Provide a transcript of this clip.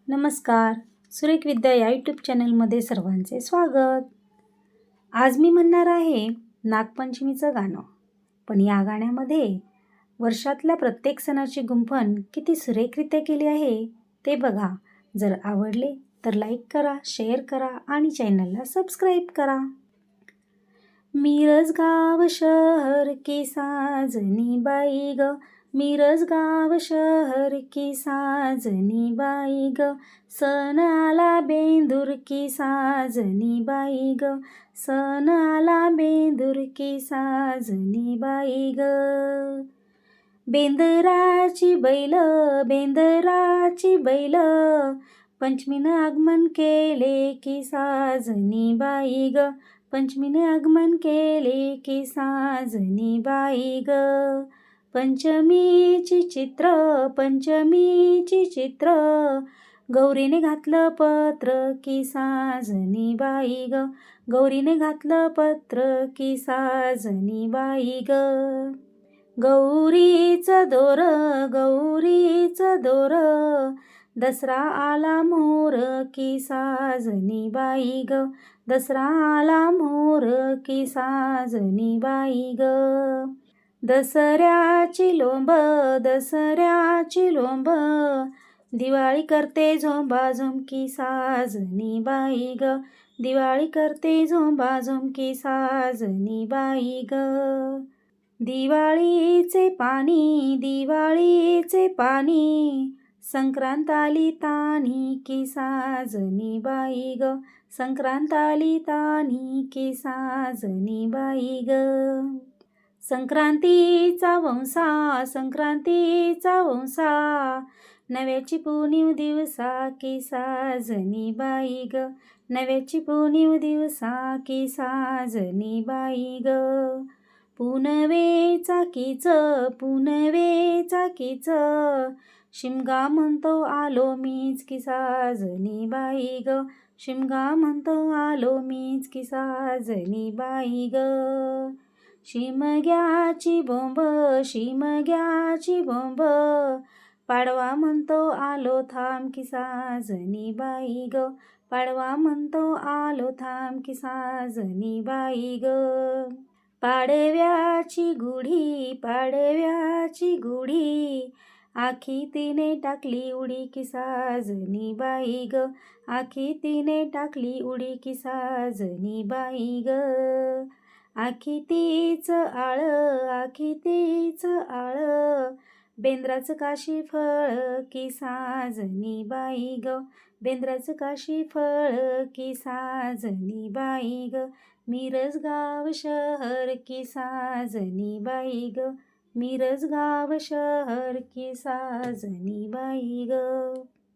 नमस्कार. सुरेख विद्या या यूट्यूब चॅनलमध्ये सर्वांचे स्वागत. आज मी म्हणणार आहे नागपंचमीचं गाणं. पण या गाण्यामध्ये वर्षातल्या प्रत्येक सणाची गुंफण किती सुरेखरित्या केली आहे ते बघा. जर आवडले तर लाईक करा, शेअर करा आणि चॅनलला सबस्क्राईब करा. मिरज गाव शहर की साजनी बाई ग, मिरज गाव शहर की साजनी बाई ग, सण आला बेंदूर की साजनी बाई ग, सण आला बेंदूर की साजनी बाई ग. बेंदराची बैल, बेंदराची बैल, पंचमीनं आगमन केले की साजनी बाई ग, पंचमीने आगमन केले की साजनी बाई ग. पंचमीची चित्र, पंचमीची चित्र, गौरीने घातलं पत्र की साजनी बाई ग, गौरीने घातलं पत्र की साजनी बाई ग. गौरीचं दोर, गौरीचं दोर, दसरा आला मोर की साजनी बाई ग, दसरा आला मोर की साजनी बाई ग. दसऱ्याची लोंब, दसऱ्याची लोंब, दिवाळी करते झोंबाझोम की साजनी बाई ग, दिवाळी करते झोंबाझोम की साजनी बाई ग. दिवाळीचे पाणी, दिवाळीचे पाणी, संक्रांत आली तानी की साजनी बाई ग, संक्रांत आली तानी की साजनी बाई ग. संक्रांतीचा वंसा, संक्रांतीचा वंसा, नव्याची पुनीव दिवसा की साजनी बाई ग, नव्याची पुनीव दिवसा की साजनी बाई ग. पुनवेचा कीच, पुनवेचा कीच, शिमगा म्हणतो आलो मीच की साजनी बाई ग, शिमगा म्हणतो आलो मीच की साजनी बाई ग. शिमग्याची बोंब, शिमग्याची बोंब, पाडवा म्हणतो आलो थांब की साजनी बाई ग, पाडवा म्हणतो आलो थांब की साजनी बाई ग. पाडव्याची गुढी, पाडव्याची गुढी, आखी तिने टाकली उडी की साजनी बाई ग, आखी तिने टाकली उडी की साजनी बाई ग. आखी तीच आळ, आखी तीच आळ, बेंद्राचं काशी फळ की साजनी बाई ग, बेंद्राचं काशी फळ की साजनी बाई ग. मिरज गाव शहर की साजनी बाई ग, मिरज गाव शहर की साजनी बाई ग.